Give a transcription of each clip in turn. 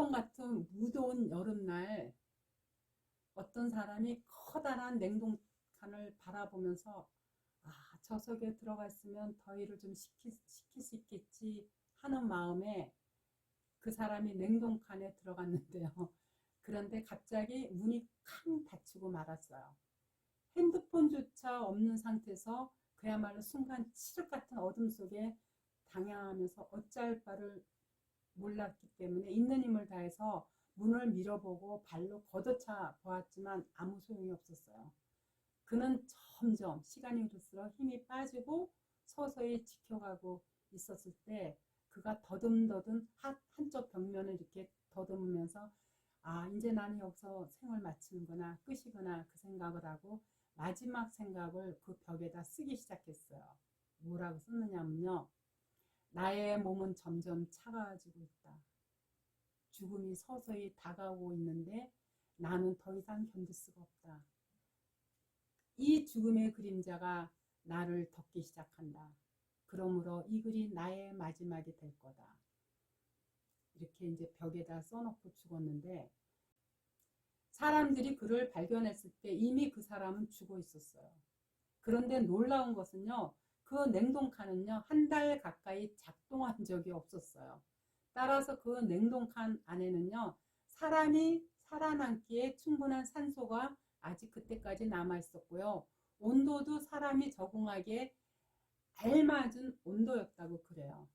철통 같은 무더운 여름날 어떤 사람이 커다란 냉동칸을 바라보면서 저 속에 들어가 있으면 더위를 좀 식힐 수 있겠지 하는 마음에 그 사람이 냉동칸에 들어갔는데요. 그런데 갑자기 문이 쾅 닫히고 말았어요. 핸드폰조차 없는 상태에서 그야말로 순간 칠흑 같은 어둠 속에 당황하면서 어찌할 바를 몰랐기 때문에 있는 힘을 다해서 문을 밀어보고 발로 걷어차 보았지만 아무 소용이 없었어요. 그는 점점 시간이 흐를수록 힘이 빠지고 서서히 지켜가고 있었을 때 그가 더듬더듬 한쪽 벽면을 이렇게 더듬으면서 이제 나는 여기서 생을 마치는구나, 끝이구나 그 생각을 하고 마지막 생각을 그 벽에다 쓰기 시작했어요. 뭐라고 썼느냐면요. 나의 몸은 점점 차가워지고 있다. 죽음이 서서히 다가오고 있는데 나는 더 이상 견딜 수가 없다. 이 죽음의 그림자가 나를 덮기 시작한다. 그러므로 이 글이 나의 마지막이 될 거다. 이렇게 이제 벽에다 써놓고 죽었는데 사람들이 그를 발견했을 때 이미 그 사람은 죽어 있었어요. 그런데 놀라운 것은요. 그 냉동칸은요. 한 달 가까이 작동한 적이 없었어요. 따라서 그 냉동칸 안에는요. 사람이 살아남기에 충분한 산소가 아직 그때까지 남아 있었고요. 온도도 사람이 적응하기에 알맞은 온도였다고 그래요.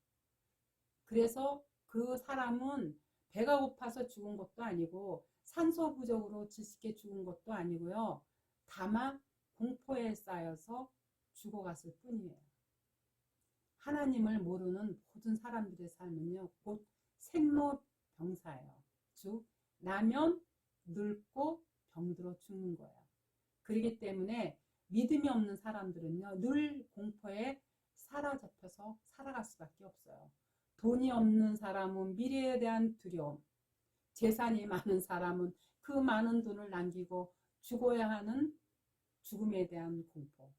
그래서 그 사람은 배가 고파서 죽은 것도 아니고 산소 부족으로 질식해 죽은 것도 아니고요. 다만 공포에 쌓여서 죽어갔을 뿐이에요. 하나님을 모르는 모든 사람들의 삶은요. 곧 생로병사예요. 즉 나면 늙고 병들어 죽는 거예요. 그렇기 때문에 믿음이 없는 사람들은요. 늘 공포에 사로잡혀서 살아갈 수밖에 없어요. 돈이 없는 사람은 미래에 대한 두려움, 재산이 많은 사람은 그 많은 돈을 남기고 죽어야 하는 죽음에 대한 공포,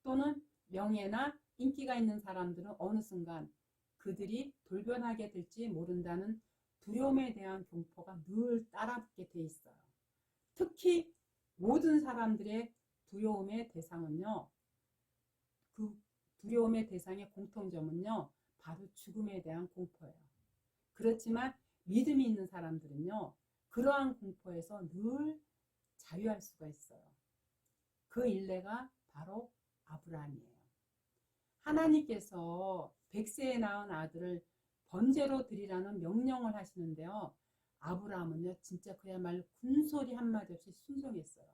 또는 명예나 인기가 있는 사람들은 어느 순간 그들이 돌변하게 될지 모른다는 두려움에 대한 공포가 늘 따라붙게 돼 있어요. 특히 모든 사람들의 두려움의 대상은요. 그 두려움의 대상의 공통점은요. 바로 죽음에 대한 공포예요. 그렇지만 믿음이 있는 사람들은요. 그러한 공포에서 늘 자유할 수가 있어요. 그 일례가 바로 아브라함이에요. 하나님께서 100세에 낳은 아들을 번제로 드리라는 명령을 하시는데요. 아브라함은요. 진짜 그야말로 군소리 한마디 없이 순종했어요.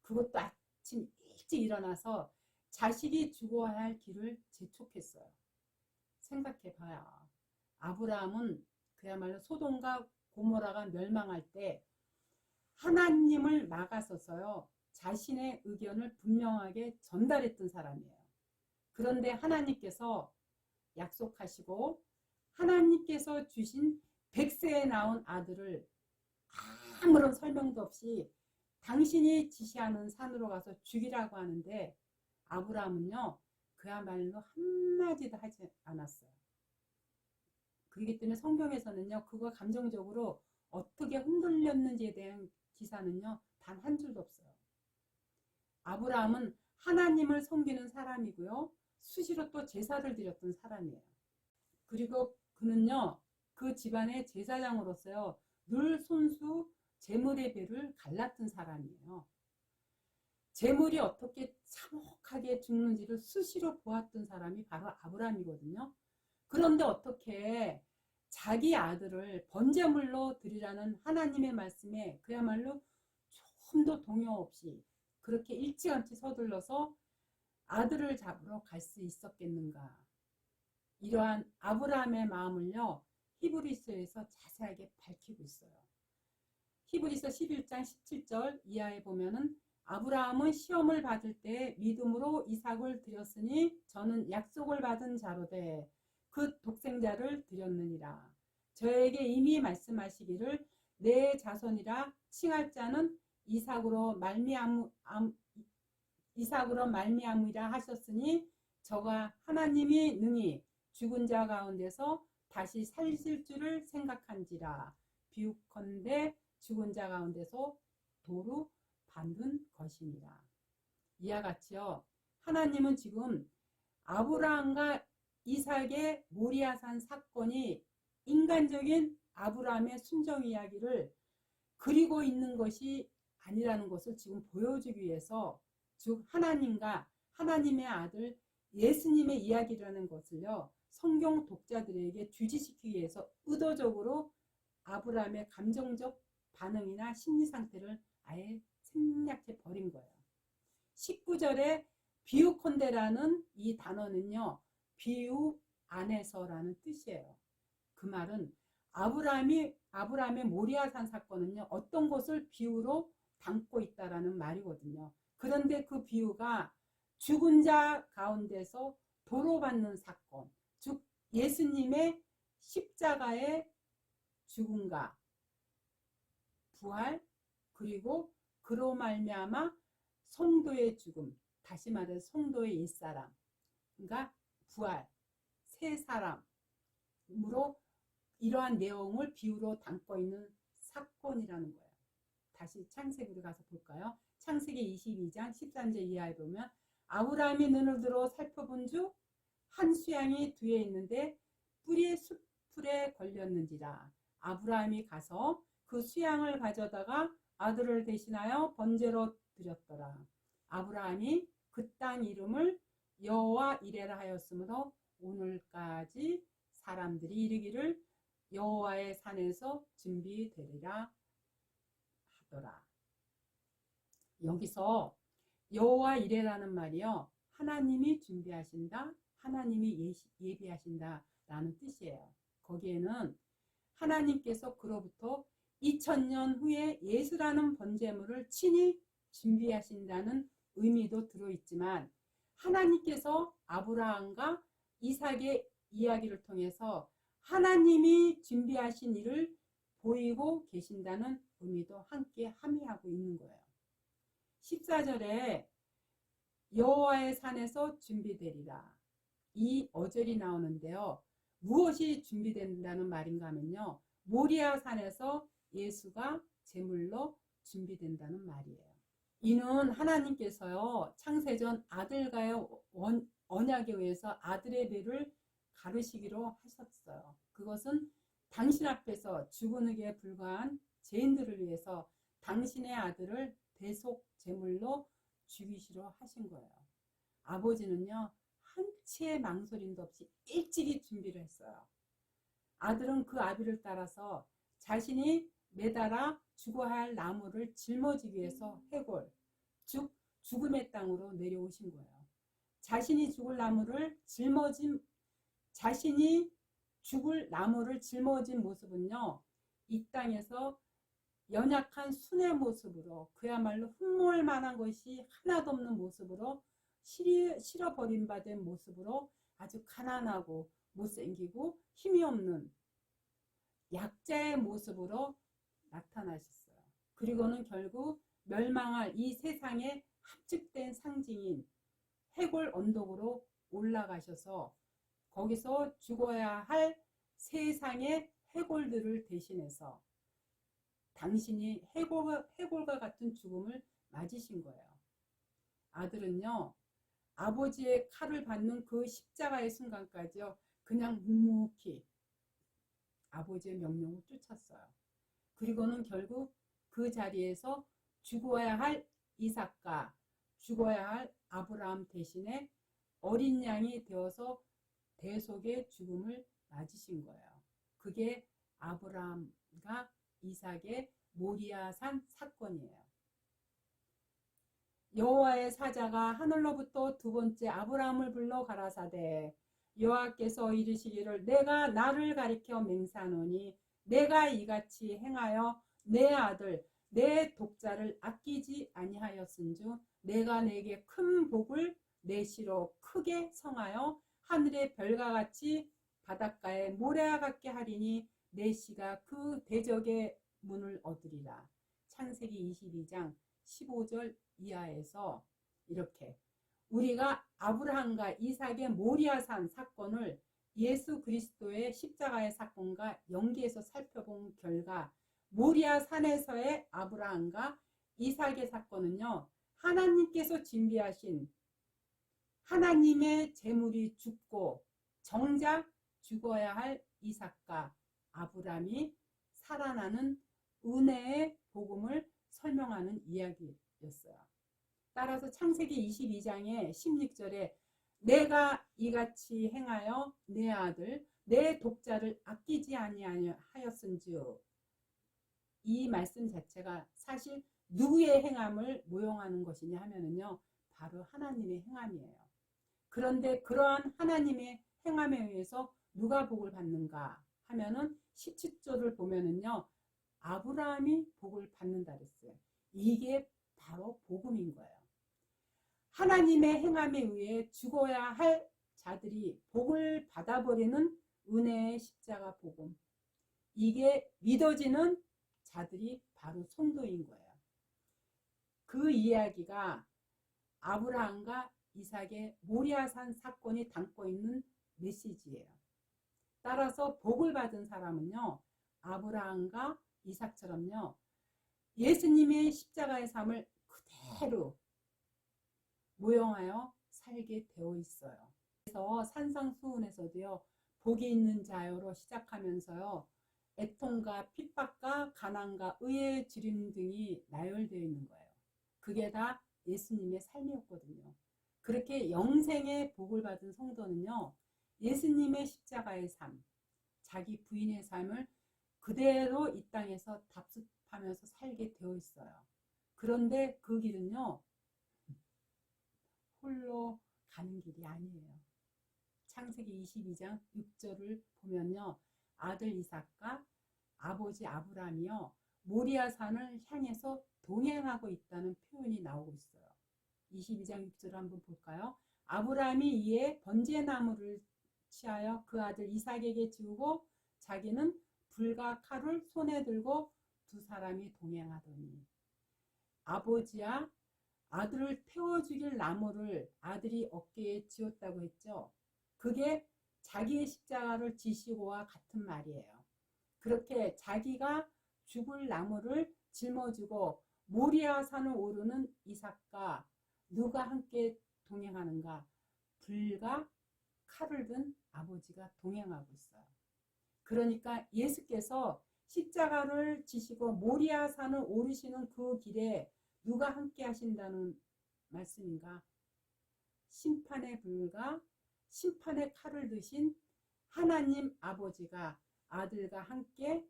그것도 아침 일찍 일어나서 자식이 죽어야 할 길을 재촉했어요. 생각해봐요. 아브라함은 그야말로 소돔과 고모라가 멸망할 때 하나님을 막아서서요. 자신의 의견을 분명하게 전달했던 사람이에요. 그런데 하나님께서 약속하시고 하나님께서 주신 100세에 낳은 아들을 아무런 설명도 없이 당신이 지시하는 산으로 가서 죽이라고 하는데 아브라함은요. 그야말로 한마디도 하지 않았어요. 그렇기 때문에 성경에서는요. 그거 감정적으로 어떻게 흔들렸는지에 대한 기사는요. 단 한 줄도 없어요. 아브라함은 하나님을 섬기는 사람이고요. 수시로 또 제사를 드렸던 사람이에요. 그리고 그는요. 그 집안의 제사장으로서요. 늘 손수 재물의 배를 갈랐던 사람이에요. 재물이 어떻게 참혹하게 죽는지를 수시로 보았던 사람이 바로 아브라함이거든요. 그런데 어떻게 자기 아들을 번제물로 드리라는 하나님의 말씀에 그야말로 조금도 동요 없이 그렇게 일찌감치 서둘러서 아들을 잡으러 갈 수 있었겠는가. 이러한 아브라함의 마음을요. 히브리서에서 자세하게 밝히고 있어요. 히브리서 11장 17절 이하에 보면은 아브라함은 시험을 받을 때 믿음으로 이삭을 드렸으니 저는 약속을 받은 자로되 그 독생자를 드렸느니라. 저에게 이미 말씀하시기를 내 자손이라 칭할 자는 이삭으로 말미암으리라 하셨으니 저가 하나님이 능히 죽은 자 가운데서 다시 살실 줄을 생각한지라. 비유컨대 죽은 자 가운데서 도로 받는 것이니라. 이와 같이요. 하나님은 지금 아브라함과 이삭의 모리아산 사건이 인간적인 아브라함의 순종 이야기를 그리고 있는 것이 아니라는 것을 지금 보여주기 위해서, 즉 하나님과 하나님의 아들 예수님의 이야기라는 것을요 성경 독자들에게 주지시키기 위해서 의도적으로 아브라함의 감정적 반응이나 심리 상태를 아예 생략해 버린 거예요. 19절에 비유컨대라는 이 단어는요 비유 안에서라는 뜻이에요. 그 말은 아브라함의 모리아산 사건은요 어떤 것을 비유로 담고 있다라는 말이거든요. 그런데 그 비유가 죽은 자 가운데서 도로받는 사건, 즉 예수님의 십자가의 죽음과 부활, 그리고 그로 말미암아 성도의 죽음, 다시 말해서 성도의 옛사람, 그러니까 부활, 새 사람으로 이러한 내용을 비유로 담고 있는 사건이라는 거예요. 다시 창세기로 가서 볼까요? 창세기 22장 13절 이하에 보면 아브라함이 눈을 들어 살펴본 주 한 수양이 뒤에 있는데 뿌리의 숲풀에 걸렸는지라. 아브라함이 가서 그 수양을 가져다가 아들을 대신하여 번제로 드렸더라. 아브라함이 그 땅 이름을 여호와 이레라 하였으므로 오늘까지 사람들이 이르기를 여호와의 산에서 준비되리라 하더라. 여기서 여호와 이레라는 말이요 하나님이 준비하신다, 하나님이 예비하신다 라는 뜻이에요. 거기에는 하나님께서 그로부터 2000년 후에 예수라는 번제물을 친히 준비하신다는 의미도 들어있지만, 하나님께서 아브라함과 이삭의 이야기를 통해서 하나님이 준비하신 일을 보이고 계신다는 의미도 함께 함의하고 있는 거예요. 14절에 여호와의 산에서 준비되리라, 이 어절이 나오는데요. 무엇이 준비된다는 말인가 하면요, 모리아 산에서 예수가 제물로 준비된다는 말이에요. 이는 하나님께서요 창세전 아들과의 언약에 의해서 아들의 배를 가르시기로 하셨어요. 그것은 당신 앞에서 죽은에게 불과한 죄인들을 위해서 당신의 아들을 대속 제물로 죽이시려 하신 거예요. 아버지는요 한치의 망설임도 없이 일찍이 준비를 했어요. 아들은 그 아비를 따라서 자신이 매달아 죽어야 할 나무를 짊어지기 위해서 해골, 즉 죽음의 땅으로 내려오신 거예요. 자신이 죽을 나무를 짊어진 모습은요 이 땅에서 연약한 순의 모습으로, 그야말로 흠모할 만한 것이 하나도 없는 모습으로, 실어버림 받은 모습으로 아주 가난하고 못생기고 힘이 없는 약자의 모습으로 나타나셨어요. 그리고는 결국 멸망할 이 세상에 합측된 상징인 해골 언덕으로 올라가셔서 거기서 죽어야 할 세상의 해골들을 대신해서 당신이 해골과 같은 죽음을 맞으신 거예요. 아들은요 아버지의 칼을 받는 그 십자가의 순간까지요 그냥 묵묵히 아버지의 명령을 쫓았어요. 그리고는 결국 그 자리에서 죽어야 할 이삭과 죽어야 할 아브라함 대신에 어린 양이 되어서 대속의 죽음을 맞으신 거예요. 그게 아브라함과 이삭의 모리아산 사건이에요. 여호와의 사자가 하늘로부터 두 번째 아브라함을 불러 가라사대 여호와께서 이르시기를 내가 나를 가리켜 맹세하노니 내가 이같이 행하여 내 아들 내 독자를 아끼지 아니하였은즉 내가 내게 큰 복을 내시로 크게 성하여 하늘의 별과 같이 바닷가의 모래와 같게 하리니 내 씨가 그 대적의 문을 얻으리라. 창세기 22장 15절 이하에서 이렇게 우리가 아브라함과 이삭의 모리아산 사건을 예수 그리스도의 십자가의 사건과 연계해서 살펴본 결과 모리아 산에서의 아브라함과 이삭의 사건은요, 하나님께서 준비하신 하나님의 재물이 죽고 정작 죽어야 할 이삭과 아브라함이 살아나는 은혜의 복음을 설명하는 이야기였어요. 따라서 창세기 22장의 16절에 내가 이같이 행하여 내 아들 내 독자를 아끼지 아니하였은즉, 이 말씀 자체가 사실 누구의 행함을 모용하는 것이냐 하면은요, 바로 하나님의 행함이에요. 그런데 그러한 하나님의 행함에 의해서 누가 복을 받는가 하면은 17절을 보면은요, 아브라함이 복을 받는다 그랬어요. 이게 바로 복음인 거예요. 하나님의 행함에 의해 죽어야 할 자들이 복을 받아버리는 은혜의 십자가 복음. 이게 믿어지는 자들이 바로 성도인 거예요. 그 이야기가 아브라함과 이삭의 모리아산 사건이 담고 있는 메시지예요. 따라서 복을 받은 사람은요, 아브라함과 이삭처럼요, 예수님의 십자가의 삶을 그대로 모형하여 살게 되어 있어요. 그래서 산상수훈에서도요, 복이 있는 자요로 시작하면서요, 애통과 핍박과 가난과 의의 주림 등이 나열되어 있는 거예요. 그게 다 예수님의 삶이었거든요. 그렇게 영생의 복을 받은 성도는요, 예수님의 십자가의 삶, 자기 부인의 삶을 그대로 이 땅에서 답습하면서 살게 되어 있어요. 그런데 그 길은요, 홀로 가는 길이 아니에요. 창세기 22장 6절을 보면요, 아들 이삭과 아버지 아브라함이요, 모리아산을 향해서 동행하고 있다는 표현이 나오고 있어요. 22장 6절을 한번 볼까요? 아브라함이 이에 번제나무를 취하여 그 아들 이삭에게 지우고 자기는 불과 칼을 손에 들고 두 사람이 동행하더니, 아버지야, 아들을 태워 죽일 나무를 아들이 어깨에 지었다고 했죠. 그게 자기의 십자가를 지시고와 같은 말이에요. 그렇게 자기가 죽을 나무를 짊어지고 모리아산을 오르는 이삭과 누가 함께 동행하는가? 불과 칼을 든 아버지가 동행하고 있어요. 그러니까 예수께서 십자가를 지시고 모리아산을 오르시는 그 길에 누가 함께 하신다는 말씀인가? 심판의 불과 심판의 칼을 드신 하나님 아버지가 아들과 함께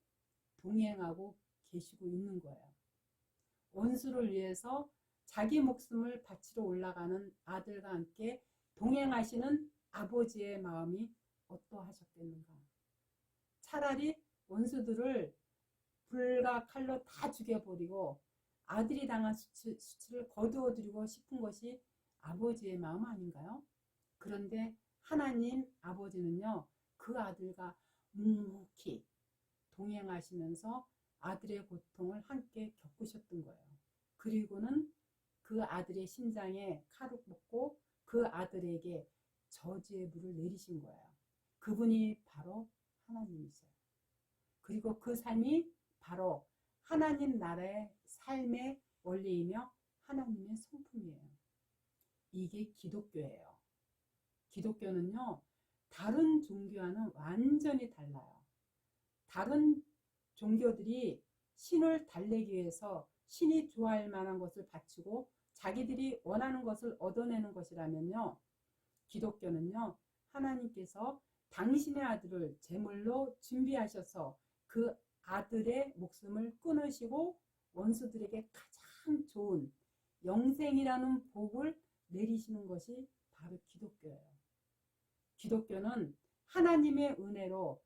동행하고 계시고 있는 거예요. 원수를 위해서 자기 목숨을 바치러 올라가는 아들과 함께 동행하시는 아버지의 마음이 어떠하셨겠는가? 차라리 원수들을 불과 칼로 다 죽여버리고 아들이 당한 수치를 거두어드리고 싶은 것이 아버지의 마음 아닌가요? 그런데 하나님 아버지는요, 그 아들과 묵묵히 동행하시면서 아들의 고통을 함께 겪으셨던 거예요. 그리고는 그 아들의 심장에 칼을 꽂고 그 아들에게 저주의 불을 내리신 거예요. 그분이 바로 하나님이세요. 그리고 그 삶이 바로 하나님 나라의 삶의 원리이며 하나님의 성품이에요. 이게 기독교예요. 기독교는요, 다른 종교와는 완전히 달라요. 다른 종교들이 신을 달래기 위해서 신이 좋아할 만한 것을 바치고 자기들이 원하는 것을 얻어내는 것이라면요, 기독교는요, 하나님께서 당신의 아들을 제물로 준비하셔서 그 아들의 목숨을 끊으시고 원수들에게 가장 좋은 영생이라는 복을 내리시는 것이 바로 기독교예요. 기독교는 하나님의 은혜로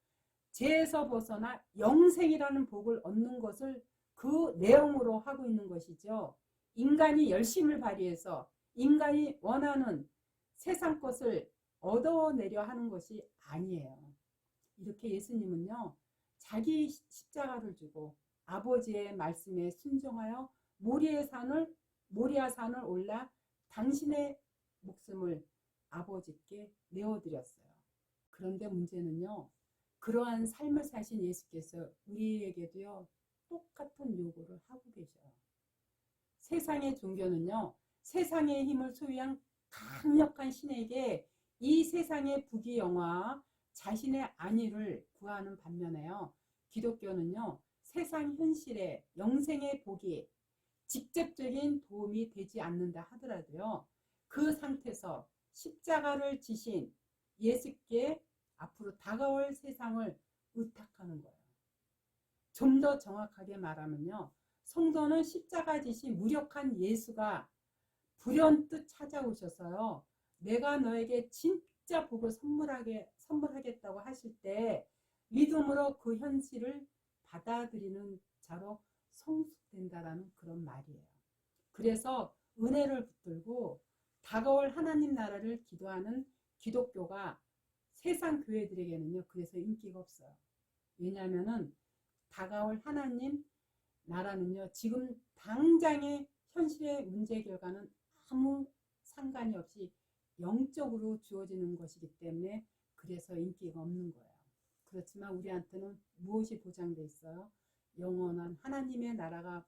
죄에서 벗어나 영생이라는 복을 얻는 것을 그 내용으로 하고 있는 것이죠. 인간이 열심을 발휘해서 인간이 원하는 세상 것을 얻어내려 하는 것이 아니에요. 이렇게 예수님은요, 자기 십자가를 주고 아버지의 말씀에 순종하여 모리아산을 올라 당신의 목숨을 아버지께 내어드렸어요. 그런데 문제는요, 그러한 삶을 사신 예수께서 우리에게도요, 똑같은 요구를 하고 계셔요. 세상의 종교는요, 세상의 힘을 소유한 강력한 신에게 이 세상의 부귀영화, 자신의 안위를 구하는 반면에요, 기독교는요, 세상 현실에 영생의 복이 직접적인 도움이 되지 않는다 하더라도요, 그 상태에서 십자가를 지신 예수께 앞으로 다가올 세상을 의탁하는 거예요. 좀 더 정확하게 말하면요, 성도는 십자가 지신 무력한 예수가 불현듯 찾아오셔서요, 내가 너에게 진짜 복을 선물하겠다고 하실 때 믿음으로 그 현실을 받아들이는 자로 성숙된다라는 그런 말이에요. 그래서 은혜를 붙들고 다가올 하나님 나라를 기도하는 기독교가 세상 교회들에게는요, 그래서 인기가 없어요. 왜냐하면은 다가올 하나님 나라는요, 지금 당장의 현실의 문제 결과는 아무 상관이 없이 영적으로 주어지는 것이기 때문에 그래서 인기가 없는 거예요. 그렇지만 우리한테는 무엇이 보장돼 있어요? 영원한 하나님의 나라가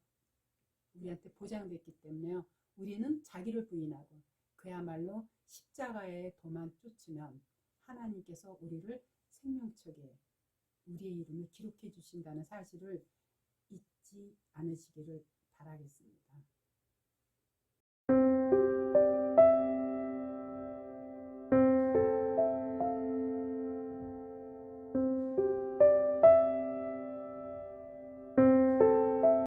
우리한테 보장됐기 때문에요, 우리는 자기를 부인하고 그야말로 십자가의 도만 쫓으면 하나님께서 우리를 생명책에 우리의 이름을 기록해 주신다는 사실을 잊지 않으시기를 바라겠습니다.